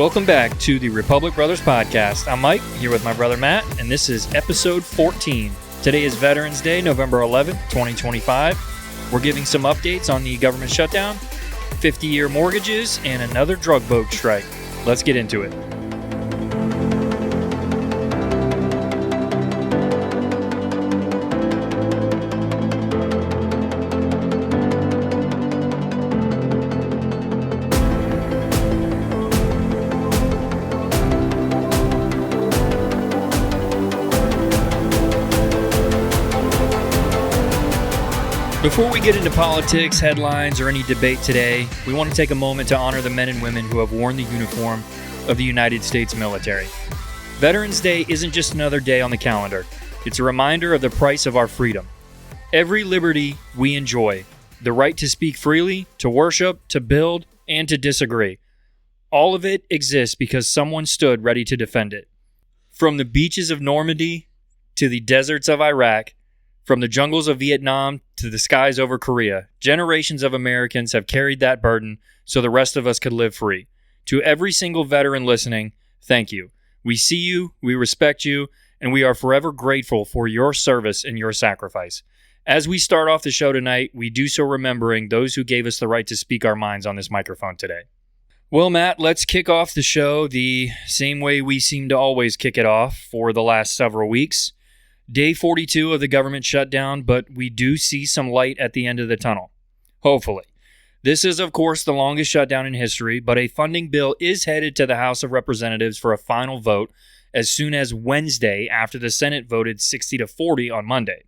Welcome back to the Republic Brothers Podcast. I'm Mike, here with my brother Matt, and this is episode 14. Today is Veterans Day, November 11th, 2025. We're giving some updates on the government shutdown, 50-year mortgages, and another drug boat strike. Let's get into it. Before we get into politics, headlines, or any debate today, we want to take a moment to honor the men and women who have worn the uniform of the United States military. Veterans Day isn't just another day on the calendar. It's a reminder of the price of our freedom. Every liberty we enjoy, the right to speak freely, to worship, to build, and to disagree. All of it exists because someone stood ready to defend it. From the beaches of Normandy to the deserts of Iraq, from the jungles of Vietnam to the skies over Korea, generations of Americans have carried that burden so the rest of us could live free. To every single veteran listening, thank you. We see you, we respect you, and we are forever grateful for your service and your sacrifice. As we start off the show tonight, we do so remembering those who gave us the right to speak our minds on this microphone today. Well, Matt, let's kick off the show the same way we seem to always kick it off for the last several weeks. Day 42 of the government shutdown, but we do see some light at the end of the tunnel. Hopefully. This is, of course, the longest shutdown in history, but a funding bill is headed to the House of Representatives for a final vote as soon as Wednesday after the Senate voted 60-40 on Monday.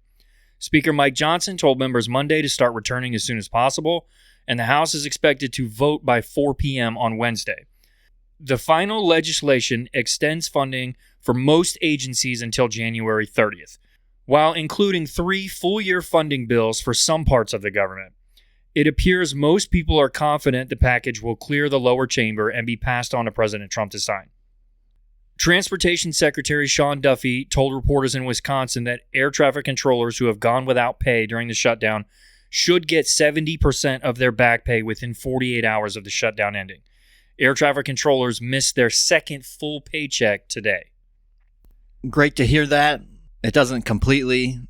Speaker Mike Johnson told members Monday to start returning as soon as possible, and the House is expected to vote by 4 p.m. on Wednesday. The final legislation extends funding for most agencies until January 30th, while including 3 full-year funding bills for some parts of the government. It appears most people are confident the package will clear the lower chamber and be passed on to President Trump to sign. Transportation Secretary Sean Duffy told reporters in Wisconsin that air traffic controllers who have gone without pay during the shutdown should get 70% of their back pay within 48 hours of the shutdown ending. Air traffic controllers missed their second full paycheck today. Great to hear that. It doesn't completely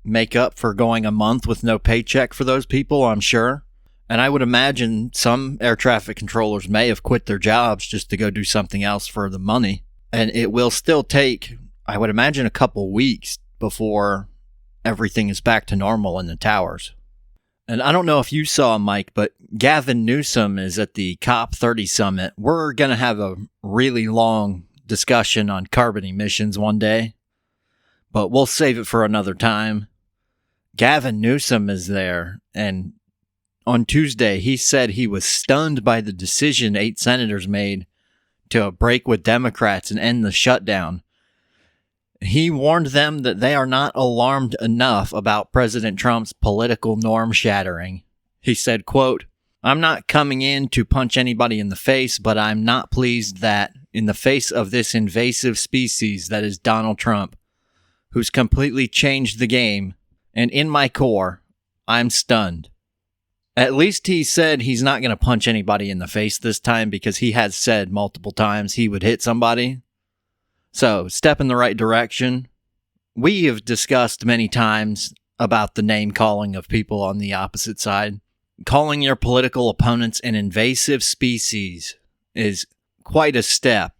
make up for going a month with no paycheck for those people, I'm sure. And I would imagine some air traffic controllers may have quit their jobs just to go do something else for the money. And it will still take, I would imagine, a couple weeks before everything is back to normal in the towers. And I don't know if you saw, Mike, but Gavin Newsom is at the COP30 summit. We're going to have a really long discussion on carbon emissions one day, but we'll save it for another time. Gavin Newsom is there, and on Tuesday, he said he was stunned by the decision 8 senators made to break with Democrats and end the shutdown. He warned them that they are not alarmed enough about President Trump's political norm shattering. He said, quote, "I'm not coming in to punch anybody in the face, but I'm not pleased that in the face of this invasive species that is Donald Trump, who's completely changed the game, and in my core, I'm stunned." At least he said he's not going to punch anybody in the face this time because he has said multiple times he would hit somebody. So, step in the right direction. We have discussed many times about the name-calling of people on the opposite side. Calling your political opponents an invasive species is quite a step.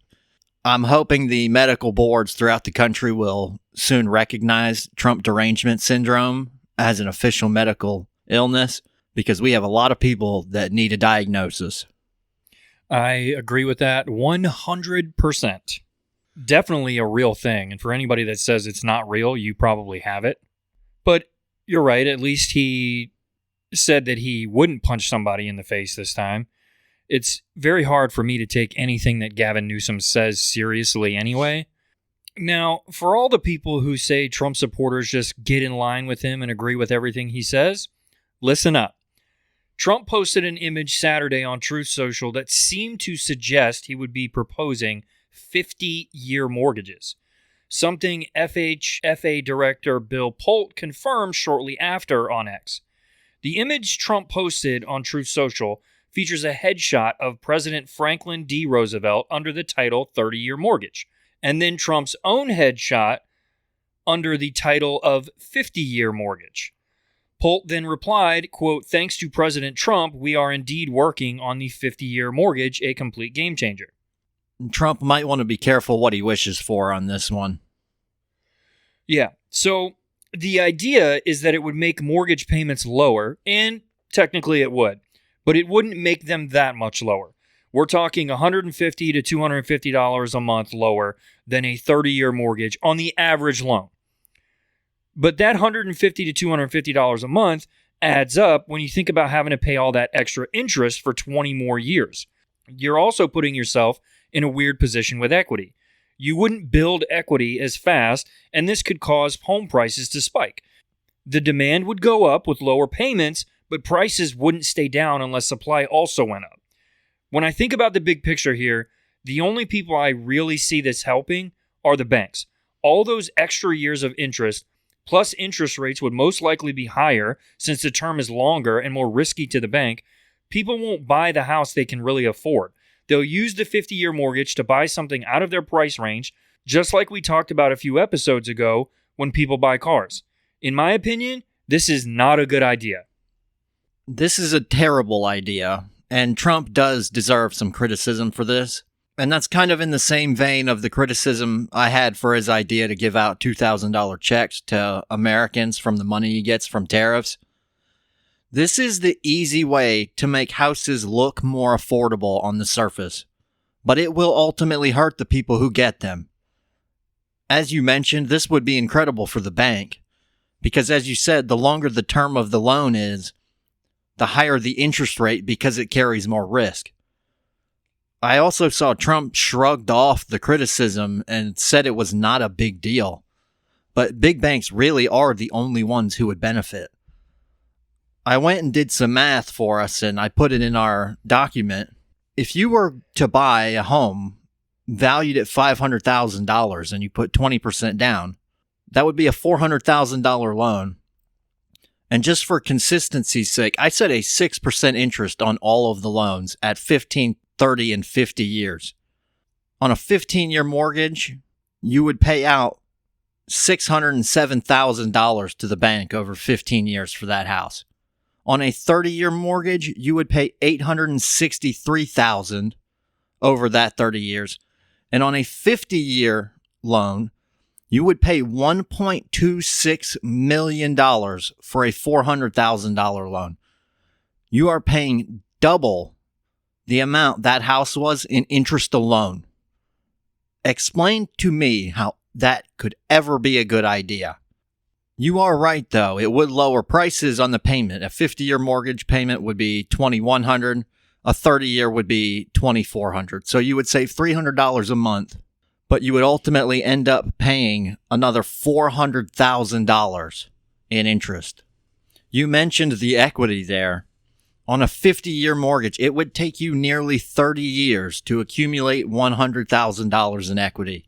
I'm hoping the medical boards throughout the country will soon recognize Trump derangement syndrome as an official medical illness, because we have a lot of people that need a diagnosis. I agree with that 100%. Definitely a real thing, and for anybody that says it's not real, you probably have it. But you're right, at least he said that he wouldn't punch somebody in the face this time. It's very hard for me to take anything that Gavin Newsom says seriously anyway. Now, for all the people who say Trump supporters just get in line with him and agree with everything he says, listen up. Trump posted an image Saturday on Truth Social that seemed to suggest he would be proposing 50-year mortgages, something FHFA Director Bill Polt confirmed shortly after on X. The image Trump posted on Truth Social features a headshot of President Franklin D. Roosevelt under the title 30-year mortgage, and then Trump's own headshot under the title of 50-year mortgage. Polt then replied, quote, "Thanks to President Trump, we are indeed working on the 50-year mortgage, a complete game changer." Trump might want to be careful what he wishes for on this one. Yeah, so the idea is that it would make mortgage payments lower, and technically it would, but it wouldn't make them that much lower. We're talking $150 to $250 a month lower than a 30-year mortgage on the average loan. But that $150 to $250 a month adds up when you think about having to pay all that extra interest for 20 more years. You're also putting yourself in a weird position with equity. You wouldn't build equity as fast, and this could cause home prices to spike. The demand would go up with lower payments, but prices wouldn't stay down unless supply also went up. When I think about the big picture here, the only people I really see this helping are the banks. All those extra years of interest, plus interest rates would most likely be higher since the term is longer and more risky to the bank. People won't buy the house they can really afford. They'll use the 50-year mortgage to buy something out of their price range, just like we talked about a few episodes ago when people buy cars. In my opinion, this is not a good idea. This is a terrible idea, and Trump does deserve some criticism for this. And that's kind of in the same vein of the criticism I had for his idea to give out $2,000 checks to Americans from the money he gets from tariffs. This is the easy way to make houses look more affordable on the surface, but it will ultimately hurt the people who get them. As you mentioned, this would be incredible for the bank, because as you said, the longer the term of the loan is, the higher the interest rate because it carries more risk. I also saw Trump shrugged off the criticism and said it was not a big deal. But big banks really are the only ones who would benefit. I went and did some math for us, and I put it in our document. If you were to buy a home valued at $500,000 and you put 20% down, that would be a $400,000 loan. And just for consistency's sake, I set a 6% interest on all of the loans at 15, 30, and 50 years. On a 15-year mortgage, you would pay out $607,000 to the bank over 15 years for that house. On a 30-year mortgage, you would pay $863,000 over that 30 years. And on a 50-year loan, you would pay $1.26 million for a $400,000 loan. You are paying double the amount that house was in interest alone. Explain to me how that could ever be a good idea. You are right, though. It would lower prices on the payment. A 50-year mortgage payment would be $2,100. A 30-year would be $2,400. So you would save $300 a month, but you would ultimately end up paying another $400,000 in interest. You mentioned the equity there. On a 50-year mortgage, it would take you nearly 30 years to accumulate $100,000 in equity.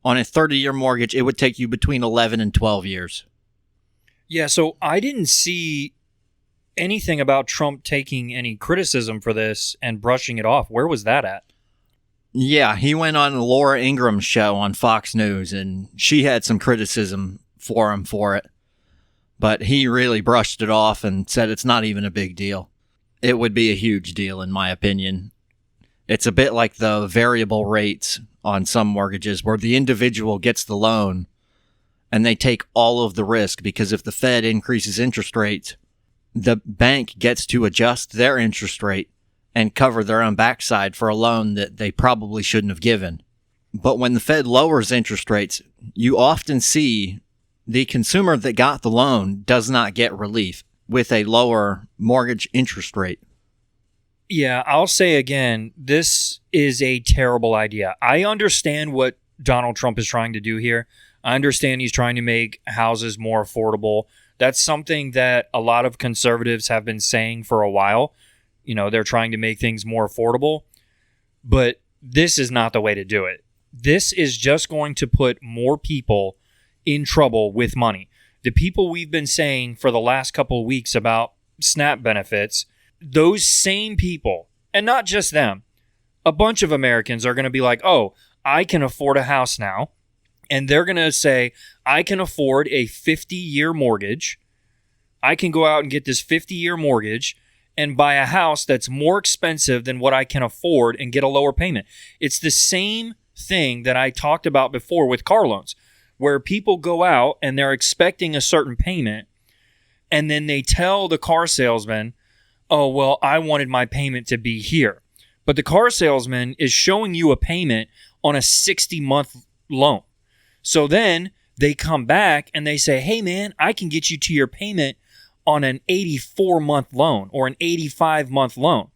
On a 30-year mortgage, it would take you between 11 and 12 years. Yeah, so I didn't see anything about Trump taking any criticism for this and brushing it off. Where was that at? Yeah, he went on Laura Ingram's show on Fox News, and she had some criticism for him for it. But he really brushed it off and said it's not even a big deal. It would be a huge deal, in my opinion. It's a bit like the variable rates on some mortgages where the individual gets the loan and they take all of the risk, because if the Fed increases interest rates, the bank gets to adjust their interest rate and cover their own backside for a loan that they probably shouldn't have given. But when the Fed lowers interest rates, you often see the consumer that got the loan does not get relief with a lower mortgage interest rate. Yeah, I'll say again, this is a terrible idea. I understand what Donald Trump is trying to do here. I understand he's trying to make houses more affordable. That's something that a lot of conservatives have been saying for a while. You know, they're trying to make things more affordable. But this is not the way to do it. This is just going to put more people in trouble with money. The people we've been saying for the last couple of weeks about SNAP benefits, those same people, and not just them, a bunch of Americans are going to be like, oh, I can afford a house now. And they're going to say, I can afford a 50-year mortgage. I can go out and get this 50-year mortgage and buy a house that's more expensive than what I can afford and get a lower payment. It's the same thing that I talked about before with car loans, where people go out and they're expecting a certain payment, and then they tell the car salesman, oh, well, I wanted my payment to be here. But the car salesman is showing you a payment on a 60-month loan. So then they come back and they say, hey, man, I can get you to your payment on an 84-month loan or an 85-month loan.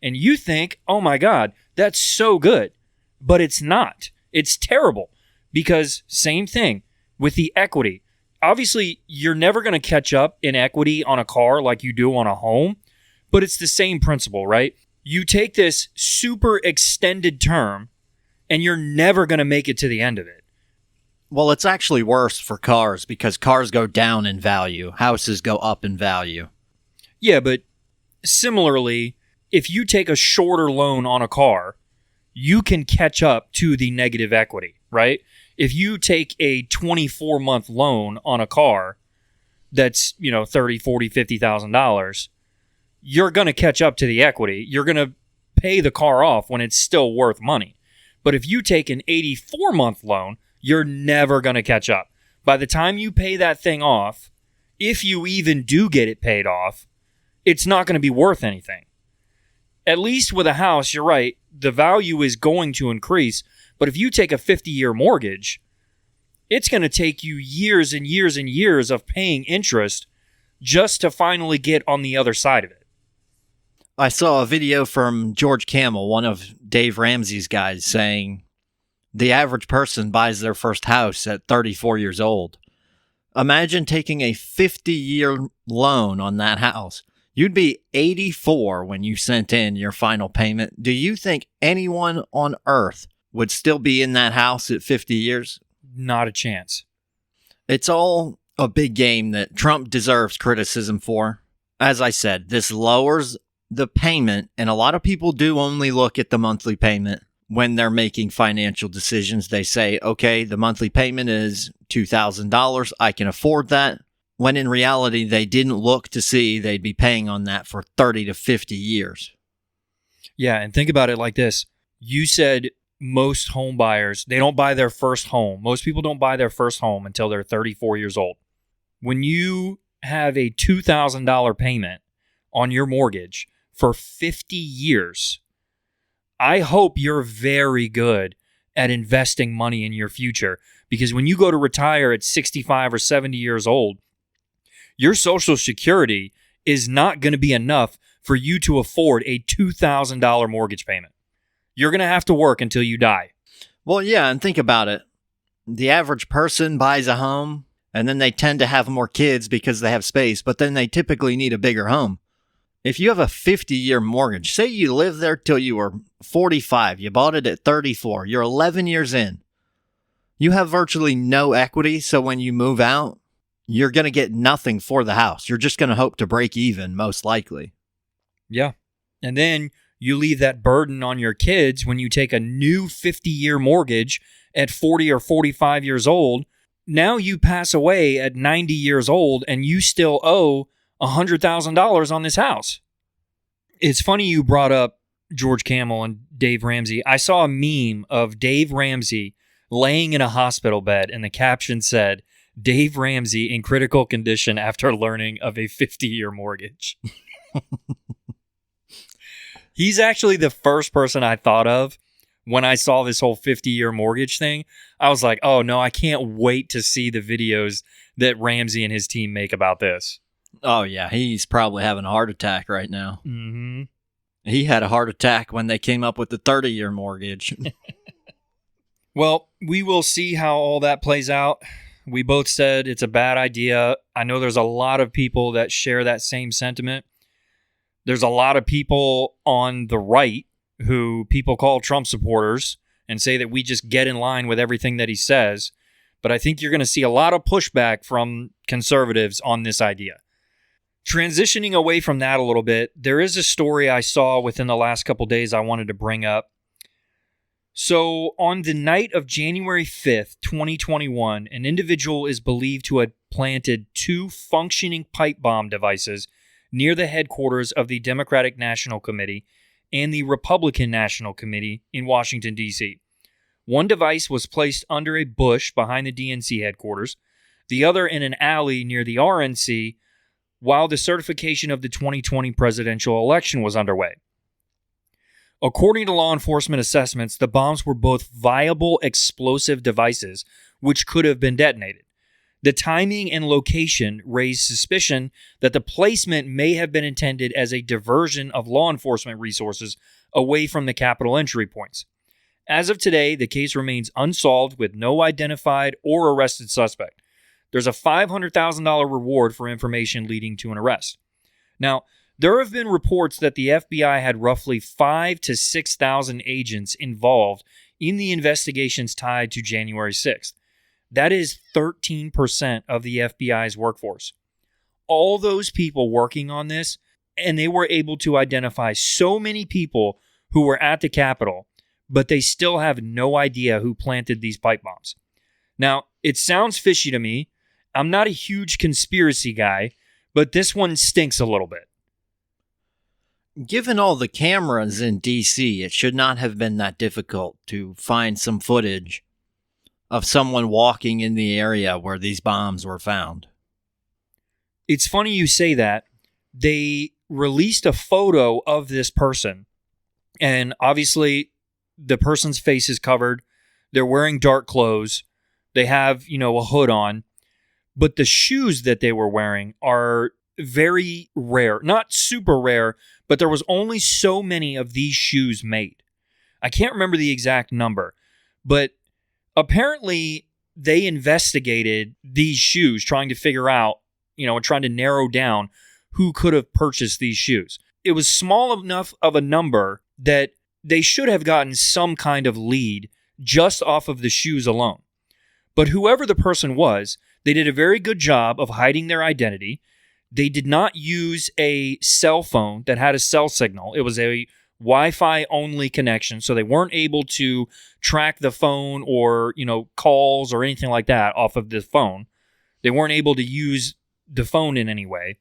And you think, oh, my God, that's so good. But it's not. It's terrible because same thing with the equity. Obviously, you're never going to catch up in equity on a car like you do on a home, but it's the same principle, right? You take this super extended term and you're never going to make it to the end of it. Well, it's actually worse for cars because cars go down in value. Houses go up in value. Yeah, but similarly, if you take a shorter loan on a car, you can catch up to the negative equity, right? If you take a 24-month loan on a car that's, $30, $40, $50,000, you're going to catch up to the equity. You're going to pay the car off when it's still worth money. But if you take an 84-month loan, you're never going to catch up. By the time you pay that thing off, if you even do get it paid off, it's not going to be worth anything. At least with a house, you're right, the value is going to increase. But if you take a 50-year mortgage, it's going to take you years and years and years of paying interest just to finally get on the other side of it. I saw a video from George Camel, one of Dave Ramsey's guys, saying the average person buys their first house at 34 years old. Imagine taking a 50-year loan on that house. You'd be 84 when you sent in your final payment. Do you think anyone on earth would still be in that house at 50 years? Not a chance. It's all a big game that Trump deserves criticism for. As I said, this lowers the payment, and a lot of people do only look at the monthly payment when they're making financial decisions. They say, okay, the monthly payment is $2,000. I can afford that. When in reality, they didn't look to see they'd be paying on that for 30 to 50 years. Yeah, and think about it like this. You said most home buyers, they don't buy their first home. Most people don't buy their first home until they're 34 years old. When you have a $2,000 payment on your mortgage for 50 years, I hope you're very good at investing money in your future, because when you go to retire at 65 or 70 years old, your Social Security is not going to be enough for you to afford a $2,000 mortgage payment. You're going to have to work until you die. Well, yeah, and think about it. The average person buys a home, and then they tend to have more kids because they have space, but then they typically need a bigger home. If you have a 50-year mortgage, say you live there till you were 45, you bought it at 34, you're 11 years in. You have virtually no equity, so when you move out, you're going to get nothing for the house. You're just going to hope to break even, most likely. Yeah. And then you leave that burden on your kids when you take a new 50-year mortgage at 40 or 45 years old. Now you pass away at 90 years old and you still owe $100,000 on this house. It's funny you brought up George Camel and Dave Ramsey. I saw a meme of Dave Ramsey laying in a hospital bed, and the caption said, Dave Ramsey in critical condition after learning of a 50-year mortgage. He's actually the first person I thought of when I saw this whole 50-year mortgage thing. I was like, oh no, I can't wait to see the videos that Ramsey and his team make about this. Oh yeah, he's probably having a heart attack right now. Mm-hmm. He had a heart attack when they came up with the 30-year mortgage. Well, we will see how all that plays out. We both said it's a bad idea. I know there's a lot of people that share that same sentiment. There's a lot of people on the right who people call Trump supporters and say that we just get in line with everything that he says. But I think you're going to see a lot of pushback from conservatives on this idea. Transitioning away from that a little bit, there is a story I saw within the last couple days I wanted to bring up. So, on the night of January 5th, 2021, an individual is believed to have planted 2 functioning pipe bomb devices near the headquarters of the Democratic National Committee and the Republican National Committee in Washington, D.C. One device was placed under a bush behind the DNC headquarters, the other in an alley near the RNC, while the certification of the 2020 presidential election was underway. According to law enforcement assessments, the bombs were both viable explosive devices which could have been detonated. The timing and location raised suspicion that the placement may have been intended as a diversion of law enforcement resources away from the Capitol entry points. As of today, the case remains unsolved with no identified or arrested suspect. There's a $500,000 reward for information leading to an arrest. Now, there have been reports that the FBI had roughly 5,000 to 6,000 agents involved in the investigations tied to January 6th. That is 13% of the FBI's workforce. All those people working on this, and they were able to identify so many people who were at the Capitol, but they still have no idea who planted these pipe bombs. Now, it sounds fishy to me. I'm not a huge conspiracy guy, but this one stinks a little bit. Given all the cameras in D.C., it should not have been that difficult to find some footage of someone walking in the area where these bombs were found. It's funny you say that. They released a photo of this person, and obviously the person's face is covered. They're wearing dark clothes. They have, a hood on. But the shoes that they were wearing are very rare. Not super rare, but there was only so many of these shoes made. I can't remember the exact number, but apparently they investigated these shoes, trying to figure out, and trying to narrow down who could have purchased these shoes. It was small enough of a number that they should have gotten some kind of lead just off of the shoes alone. But whoever the person was, they did a very good job of hiding their identity. They did not use a cell phone that had a cell signal. It was a Wi-Fi only connection, so they weren't able to track the phone or, calls or anything like that off of the phone. They weren't able to use the phone in any way.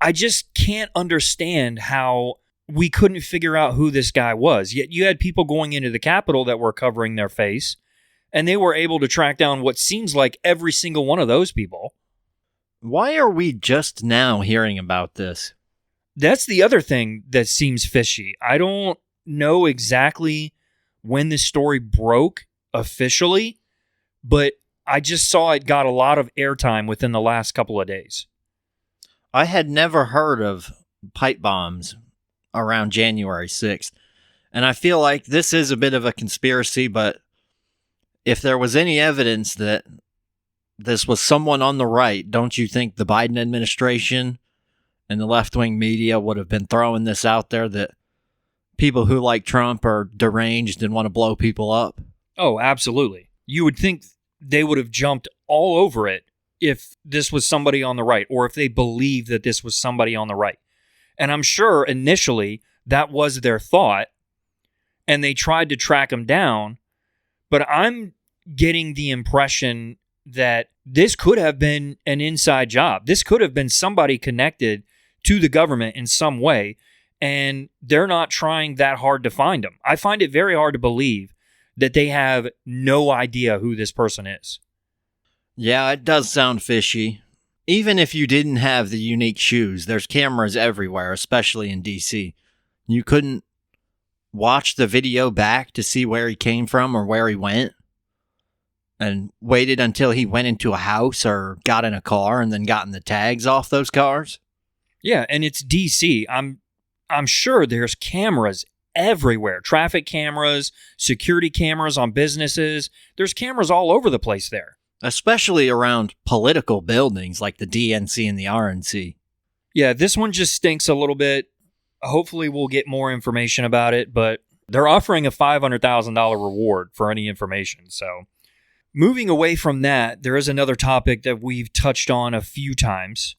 I just can't understand how we couldn't figure out who this guy was. Yet you had people going into the Capitol that were covering their face, and they were able to track down what seems like every single one of those people. Why are we just now hearing about this? That's the other thing that seems fishy. I don't know exactly when this story broke officially, but I just saw it got a lot of airtime within the last couple of days. I had never heard of pipe bombs around January 6th, and I feel like this is a bit of a conspiracy, but if there was any evidence that this was someone on the right, don't you think the Biden administration and the left-wing media would have been throwing this out there that people who like Trump are deranged and want to blow people up? Oh, absolutely. You would think they would have jumped all over it if this was somebody on the right, or if they believed that this was somebody on the right. And I'm sure initially that was their thought, and they tried to track him down, but I'm getting the impression that this could have been an inside job. This could have been somebody connected to the government in some way, and they're not trying that hard to find them. I find it very hard to believe that they have no idea who this person is. Yeah, it does sound fishy. Even if you didn't have the unique shoes, there's cameras everywhere, especially in D.C. You couldn't watch the video back to see where he came from or where he went, and waited until he went into a house or got in a car and then gotten the tags off those cars? Yeah, and it's D.C. I'm sure there's cameras everywhere. Traffic cameras, security cameras on businesses. There's cameras all over the place there. Especially around political buildings like the DNC and the RNC. Yeah, this one just stinks a little bit. Hopefully we'll get more information about it, but they're offering a $500,000 reward for any information. So moving away from that, there is another topic that we've touched on a few times.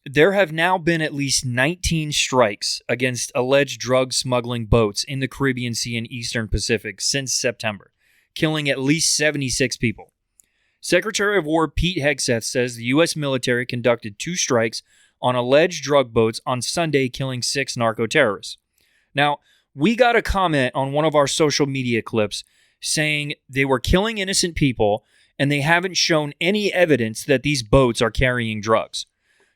There have now been at least 19 strikes against alleged drug smuggling boats in the Caribbean Sea and Eastern Pacific since September, killing at least 76 people. Secretary of War Pete Hegseth says the U.S. military conducted 2 strikes on alleged drug boats on Sunday, killing 6 narco-terrorists. Now, we got a comment on one of our social media clips saying they were killing innocent people and they haven't shown any evidence that these boats are carrying drugs.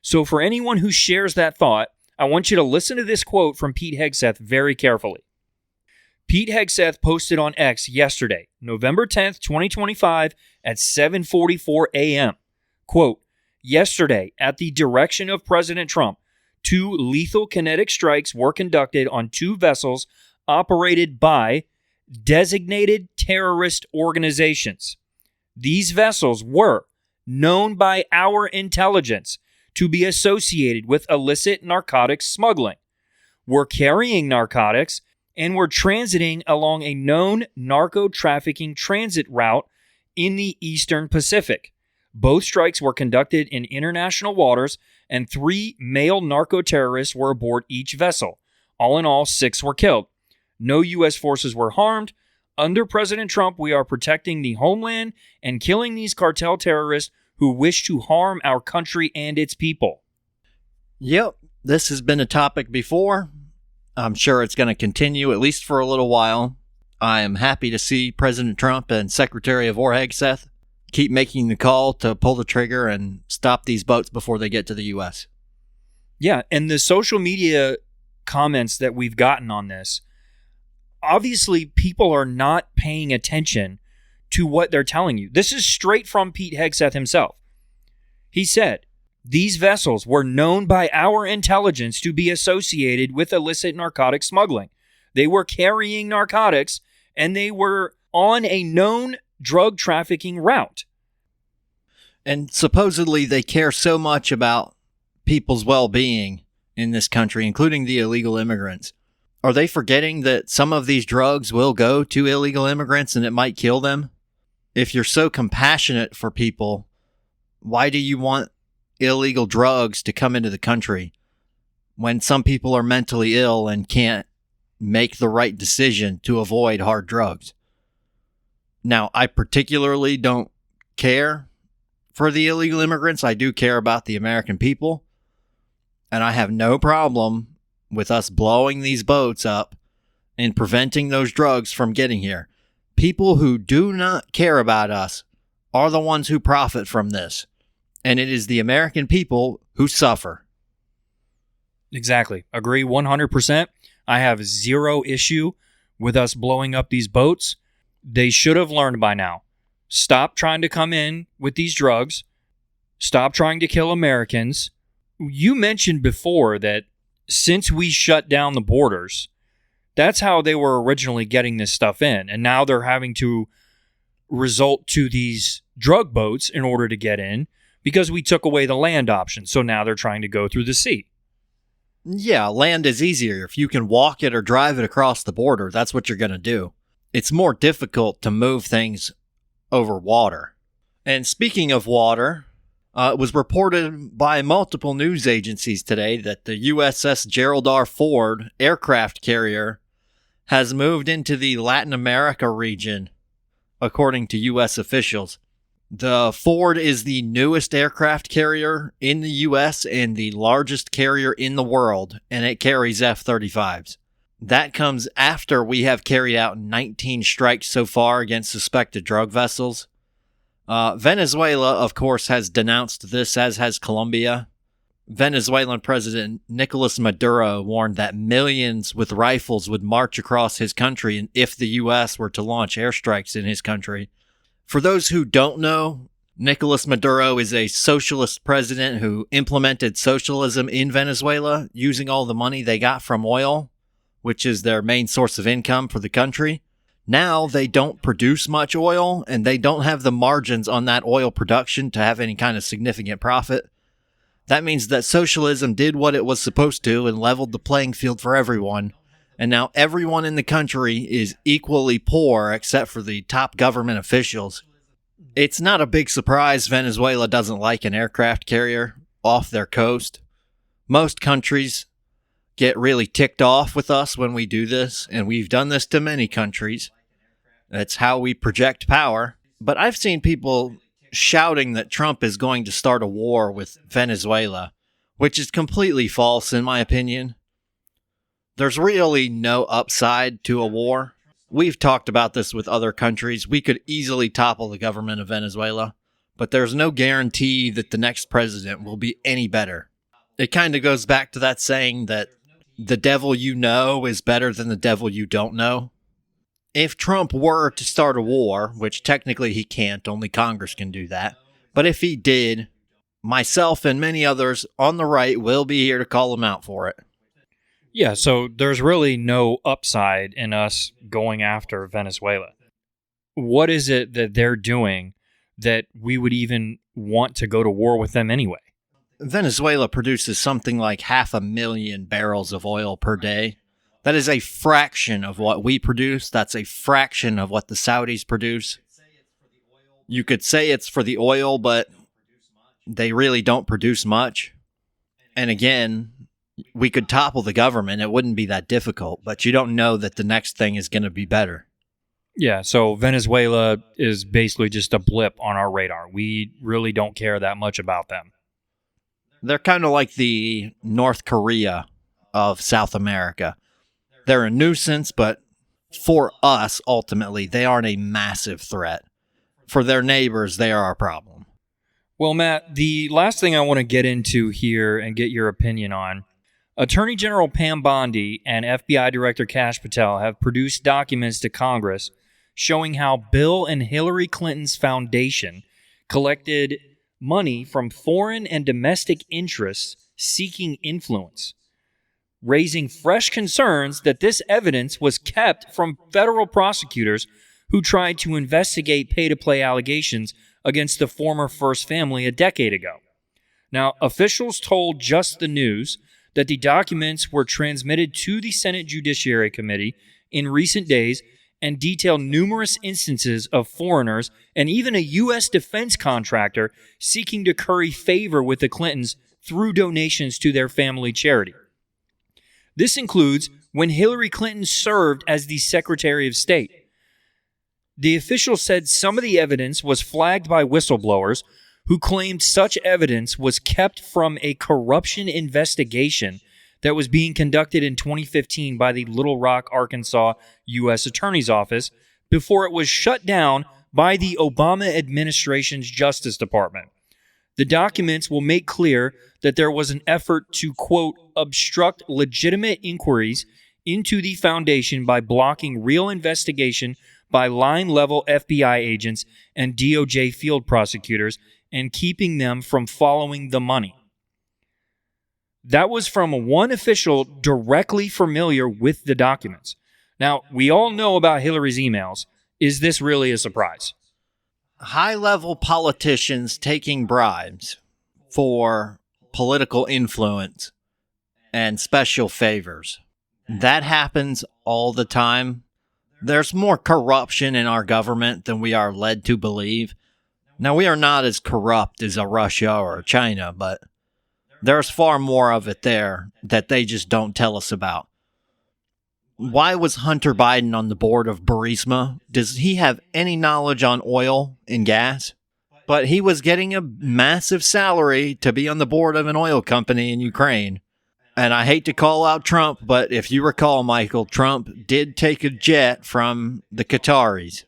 So for anyone who shares that thought, I want you to listen to this quote from Pete Hegseth very carefully. Pete Hegseth posted on X yesterday, November 10th, 2025 at 7:44 a.m. Quote, yesterday, at the direction of President Trump, 2 lethal kinetic strikes were conducted on 2 vessels operated by designated terrorist organizations. These vessels were known by our intelligence to be associated with illicit narcotics smuggling, were carrying narcotics, and were transiting along a known narco-trafficking transit route in the Eastern Pacific. Both strikes were conducted in international waters, and 3 male narco-terrorists were aboard each vessel. All in all, 6 were killed. No U.S. forces were harmed. Under President Trump, we are protecting the homeland and killing these cartel terrorists who wish to harm our country and its people. Yep, this has been a topic before. I'm sure it's going to continue at least for a little while. I am happy to see President Trump and Secretary of War Hegseth keep making the call to pull the trigger and stop these boats before they get to the U.S. Yeah, and the social media comments that we've gotten on this, obviously people are not paying attention to what they're telling you. This is straight from Pete Hegseth himself. He said, these vessels were known by our intelligence to be associated with illicit narcotic smuggling. They were carrying narcotics, and they were on a known drug trafficking route. And supposedly they care so much about people's well-being in this country, including the illegal immigrants. Are they forgetting that some of these drugs will go to illegal immigrants and it might kill them? If you're so compassionate for people, why do you want illegal drugs to come into the country when some people are mentally ill and can't make the right decision to avoid hard drugs? Now, I particularly don't care for the illegal immigrants. I do care about the American people, and I have no problem with us blowing these boats up and preventing those drugs from getting here. People who do not care about us are the ones who profit from this, and it is the American people who suffer. Exactly. Agree 100%. I have zero issue with us blowing up these boats. They should have learned by now. Stop trying to come in with these drugs. Stop trying to kill Americans. You mentioned before that since we shut down the borders, that's how they were originally getting this stuff in. And now they're having to resort to these drug boats in order to get in because we took away the land option. So now they're trying to go through the sea. Yeah, land is easier. If you can walk it or drive it across the border, that's what you're going to do. It's more difficult to move things over water. And speaking of water, it was reported by multiple news agencies today that the USS Gerald R. Ford aircraft carrier has moved into the Latin America region, according to U.S. officials. The Ford is the newest aircraft carrier in the U.S. and the largest carrier in the world, and it carries F-35s. That comes after we have carried out 19 strikes so far against suspected drug vessels. Venezuela, of course, has denounced this, as has Colombia. Venezuelan President Nicolas Maduro warned that millions with rifles would march across his country if the U.S. were to launch airstrikes in his country. For those who don't know, Nicolas Maduro is a socialist president who implemented socialism in Venezuela using all the money they got from oil, which is their main source of income for the country. Now they don't produce much oil, and they don't have the margins on that oil production to have any kind of significant profit. That means that socialism did what it was supposed to and leveled the playing field for everyone. And now everyone in the country is equally poor except for the top government officials. It's not a big surprise Venezuela doesn't like an aircraft carrier off their coast. Most countries get really ticked off with us when we do this, and we've done this to many countries. That's how we project power. But I've seen people shouting that Trump is going to start a war with Venezuela, which is completely false in my opinion. There's really no upside to a war. We've talked about this with other countries. We could easily topple the government of Venezuela, but there's no guarantee that the next president will be any better. It kind of goes back to that saying that the devil you know is better than the devil you don't know. If Trump were to start a war, which technically he can't, only Congress can do that, but if he did, myself and many others on the right will be here to call him out for it. Yeah, so there's really no upside in us going after Venezuela. What is it that they're doing that we would even want to go to war with them anyway? Venezuela produces something like 500,000 barrels of oil per day. That is a fraction of what we produce. That's a fraction of what the Saudis produce. You could say it's for the oil, but they really don't produce much. And again, we could topple the government. It wouldn't be that difficult, but you don't know that the next thing is going to be better. Yeah, so Venezuela is basically just a blip on our radar. We really don't care that much about them. They're kind of like the North Korea of South America. They're a nuisance, but for us, ultimately, they aren't a massive threat. For their neighbors, they are a problem. Well, Matt, the last thing I want to get into here and get your opinion on, Attorney General Pam Bondi and FBI Director Kash Patel have produced documents to Congress showing how Bill and Hillary Clinton's foundation collected money from foreign and domestic interests seeking influence, raising fresh concerns that this evidence was kept from federal prosecutors who tried to investigate pay-to-play allegations against the former First Family a decade ago. Now, officials told Just the News that the documents were transmitted to the Senate Judiciary Committee in recent days and detail numerous instances of foreigners and even a U.S. defense contractor seeking to curry favor with the Clintons through donations to their family charity. This includes when Hillary Clinton served as the Secretary of State. The official said some of the evidence was flagged by whistleblowers who claimed such evidence was kept from a corruption investigation that was being conducted in 2015 by the Little Rock, Arkansas U.S. Attorney's Office before it was shut down by the Obama administration's Justice Department. The documents will make clear that there was an effort to, quote, obstruct legitimate inquiries into the foundation by blocking real investigation by line-level FBI agents and DOJ field prosecutors and keeping them from following the money. That was from one official directly familiar with the documents. Now, we all know about Hillary's emails. Is this really a surprise? High-level politicians taking bribes for political influence and special favors. That happens all the time. There's more corruption in our government than we are led to believe. Now, we are not as corrupt as a Russia or a China, but there's far more of it there that they just don't tell us about. Why was Hunter Biden on the board of Burisma? Does he have any knowledge on oil and gas? But he was getting a massive salary to be on the board of an oil company in Ukraine. And I hate to call out Trump, but if you recall, Michael, Trump did take a jet from the Qataris.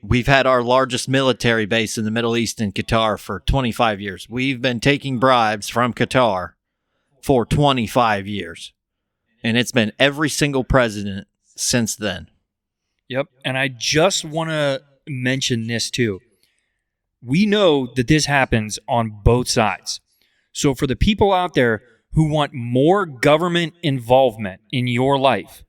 We've had our largest military base in the Middle East in Qatar for 25 years. We've been taking bribes from Qatar for 25 years. And it's been every single president since then. Yep, and I just want to mention this too. We know that this happens on both sides. So for the people out there who want more government involvement in your life,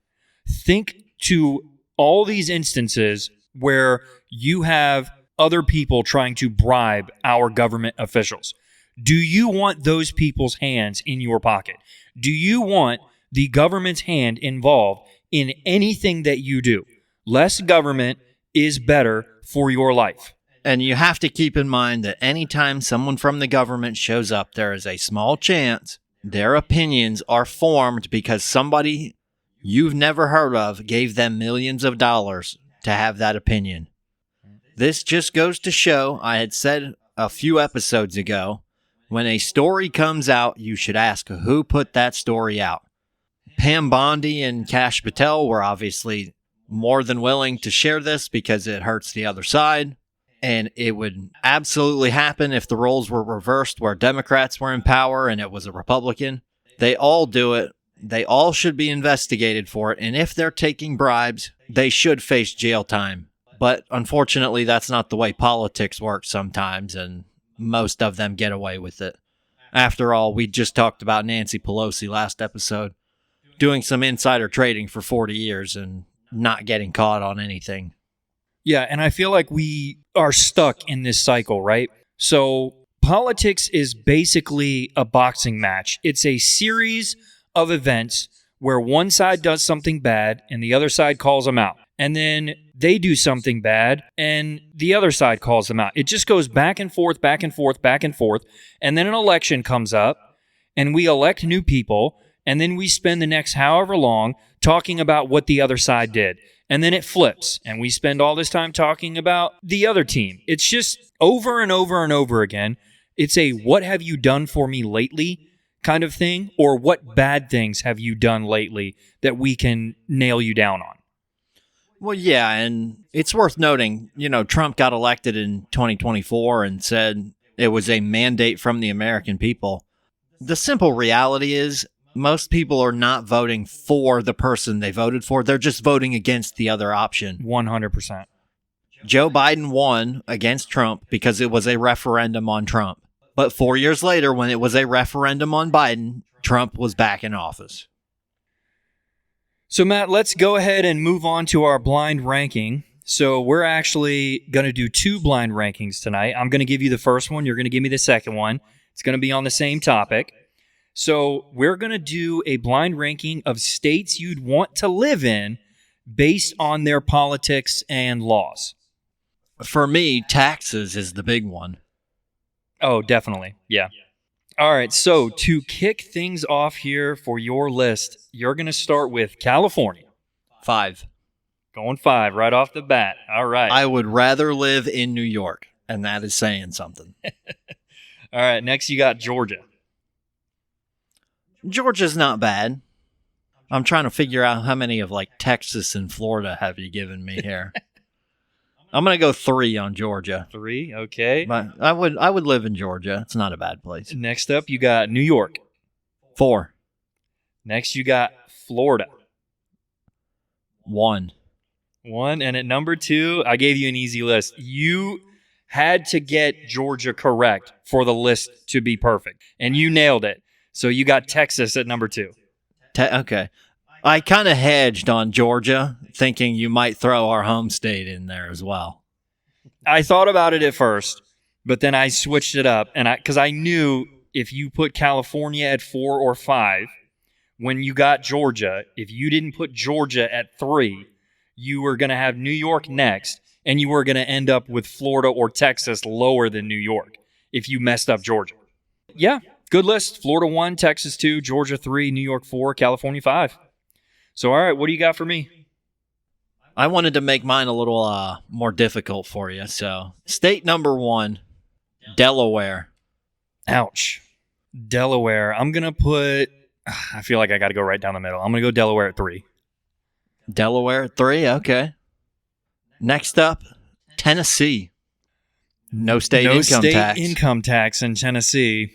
think to all these instances where you have other people trying to bribe our government officials. Do you want those people's hands in your pocket? Do you want the government's hand involved in anything that you do? Less government is better for your life. And you have to keep in mind that anytime someone from the government shows up, there is a small chance Their opinions are formed because somebody you've never heard of gave them millions of dollars to have that opinion. This just goes to show, I had said a few episodes ago, when a story comes out, you should ask who put that story out. Pam Bondi and Kash Patel were obviously more than willing to share this because it hurts the other side. And it would absolutely happen if the roles were reversed where Democrats were in power and it was a Republican. They all do it. They all should be investigated for it. And if they're taking bribes, they should face jail time. But unfortunately, that's not the way politics works sometimes, and most of them get away with it. After all, we just talked about Nancy Pelosi last episode, doing some insider trading for 40 years and not getting caught on anything. Yeah, and I feel like we are stuck in this cycle, right? So politics is basically a boxing match. It's a series of events where one side does something bad and the other side calls them out. And then they do something bad and the other side calls them out. It just goes back and forth, back and forth, back and forth. And then an election comes up and we elect new people. And then we spend the next however long talking about what the other side did. And then it flips, and we spend all this time talking about the other team. It's just over and over and over again. It's a what have you done for me lately kind of thing, or what bad things have you done lately that we can nail you down on? Well, yeah, and it's worth noting, Trump got elected in 2024 and said it was a mandate from the American people. The simple reality is, most people are not voting for the person they voted for. They're just voting against the other option. 100%. Joe Biden won against Trump because it was a referendum on Trump. But 4 years later, when it was a referendum on Biden, Trump was back in office. So, Matt, let's go ahead and move on to our blind ranking. So we're actually going to do 2 blind rankings tonight. I'm going to give you the first one. You're going to give me the second one. It's going to be on the same topic. So we're going to do a blind ranking of states you'd want to live in based on their politics and laws. For me, Texas is the big one. Oh, definitely. Yeah. All right. So to kick things off here for your list, you're going to start with California. 5. Going 5 right off the bat. All right. I would rather live in New York, and that is saying something. All right. Next, you got Georgia. Georgia's not bad. I'm trying to figure out how many of Texas and Florida have you given me here. I'm going to go 3 on Georgia. 3, okay. But I would live in Georgia. It's not a bad place. Next up, you got New York. 4. Next, you got Florida. 1. And at number 2, I gave you an easy list. You had to get Georgia correct for the list to be perfect, and you nailed it. So you got Texas at number 2. Okay. I kind of hedged on Georgia, thinking you might throw our home state in there as well. I thought about it at first, but then I switched it up, and because I knew if you put California at 4 or 5, when you got Georgia, if you didn't put Georgia at 3, you were going to have New York next, and you were going to end up with Florida or Texas lower than New York if you messed up Georgia. Yeah. Good list. Florida 1, Texas 2, Georgia 3, New York 4, California 5. So, all right, what do you got for me? I wanted to make mine a little more difficult for you. So, state number 1, Delaware. Ouch. Delaware. I'm going to put, I feel like I got to go right down the middle. I'm going to go Delaware at 3. Delaware at 3, okay. Next up, Tennessee. No state income tax in Tennessee.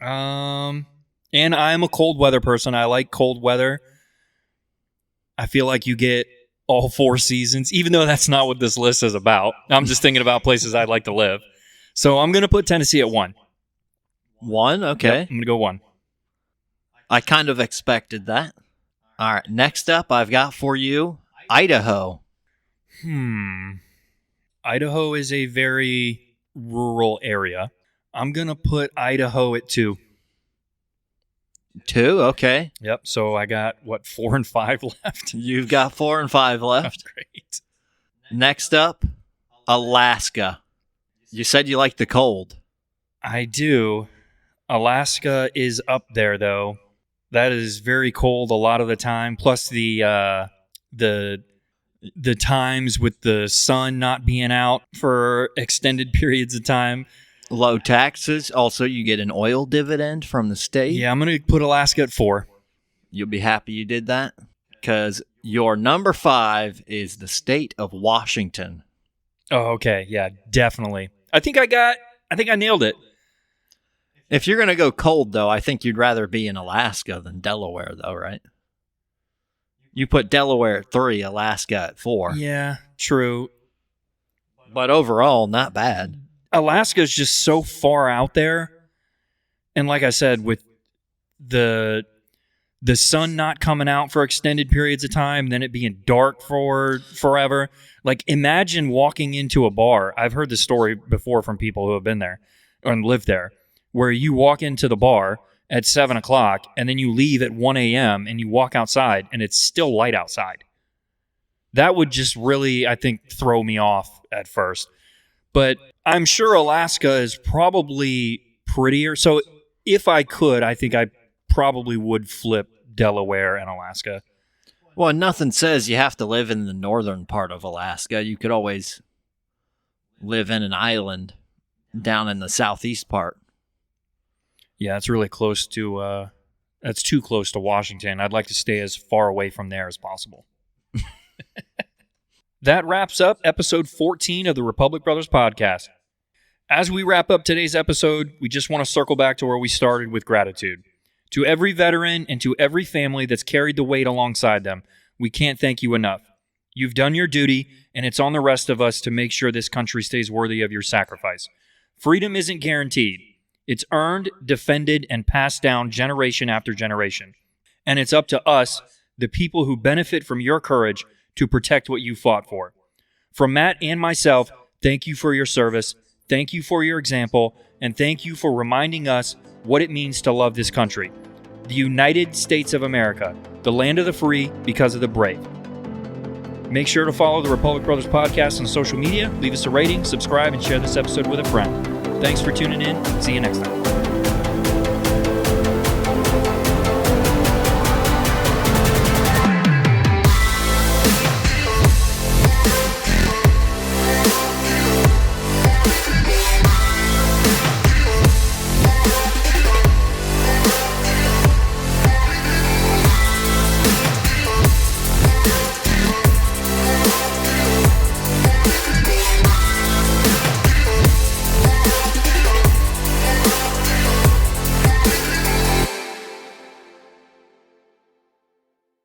And I'm a cold weather person. I like cold weather. I feel like you get all 4 seasons, even though that's not what this list is about. I'm just thinking about places I'd like to live. So I'm going to put Tennessee at 1. 1? Okay. Yep, I'm going to go 1. I kind of expected that. All right. Next up, I've got for you Idaho. Idaho is a very rural area. I'm going to put Idaho at 2. 2, okay. Yep, so I got, 4 and 5 left? You've got 4 and 5 left. Great. Next up, Alaska. You said you like the cold. I do. Alaska is up there, though. That is very cold a lot of the time. Plus the times with the sun not being out for extended periods of time. Low taxes. Also, you get an oil dividend from the state. Yeah, I'm going to put Alaska at 4. You'll be happy you did that, because your number 5 is the state of Washington. Oh, okay. Yeah, definitely. I think I nailed it. If you're going to go cold, though, I think you'd rather be in Alaska than Delaware, though, right? You put Delaware at 3, Alaska at 4. Yeah, true. But overall, not bad. Alaska is just so far out there. And like I said, with the sun not coming out for extended periods of time, then it being dark for forever. Like, imagine walking into a bar. I've heard this story before from people who have been there and lived there, where you walk into the bar at 7 o'clock and then you leave at 1 a.m. and you walk outside and it's still light outside. That would just really, I think, throw me off at first. But I'm sure Alaska is probably prettier. So if I could, I think I probably would flip Delaware and Alaska. Well, nothing says you have to live in the northern part of Alaska. You could always live in an island down in the southeast part. Yeah, that's really close to, that's too close to Washington. I'd like to stay as far away from there as possible. That wraps up episode 14 of the Republic Brothers podcast. As we wrap up today's episode, we just want to circle back to where we started with gratitude. To every veteran and to every family that's carried the weight alongside them, we can't thank you enough. You've done your duty, and it's on the rest of us to make sure this country stays worthy of your sacrifice. Freedom isn't guaranteed. It's earned, defended, and passed down generation after generation. And it's up to us, the people who benefit from your courage, to protect what you fought for. From Matt and myself, thank you for your service, thank you for your example, and thank you for reminding us what it means to love this country. The United States of America, the land of the free because of the brave. Make sure to follow the Republic Brothers podcast on social media, leave us a rating, subscribe, and share this episode with a friend. Thanks for tuning in. See you next time.